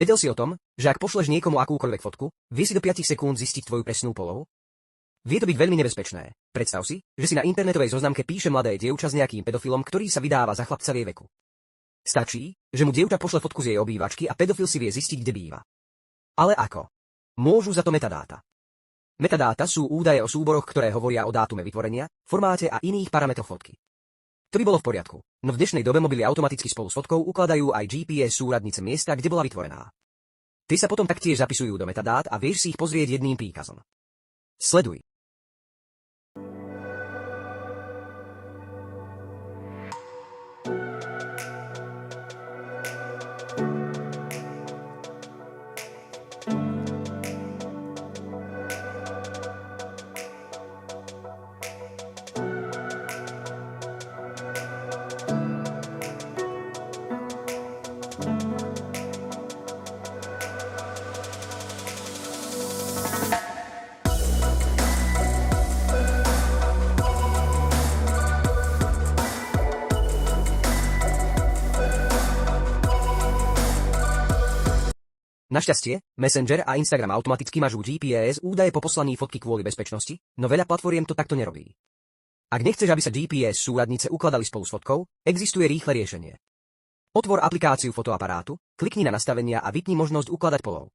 Vedel si o tom, že ak pošleš niekomu akúkoľvek fotku, vie si do 5 sekúnd zistiť tvoju presnú polohu? Vie to byť veľmi nebezpečné. Predstav si, že si na internetovej zoznamke píše mladé dievča s nejakým pedofilom, ktorý sa vydáva za chlapca jej veku. Stačí, že mu dievča pošle fotku z jej obývačky a pedofil si vie zistiť, kde býva. Ale ako? Môžu za to metadáta. Metadáta sú údaje o súboroch, ktoré hovoria o dátume vytvorenia, formáte a iných parametroch fotky. To by bolo v poriadku, no v dnešnej dobe mobily automaticky spolu s fotkou ukladajú aj GPS súradnice miesta, kde bola vytvorená. Tie sa potom taktiež zapisujú do metadát a vieš si ich pozrieť jedným príkazom. Sleduj. Našťastie, Messenger a Instagram automaticky mažú GPS údaje po poslaní fotky kvôli bezpečnosti, no veľa platformiem to takto nerobí. Ak nechceš, aby sa GPS súradnice ukladali spolu s fotkou, existuje rýchle riešenie. Otvor aplikáciu fotoaparátu, klikni na nastavenia a vypni možnosť ukladať polov.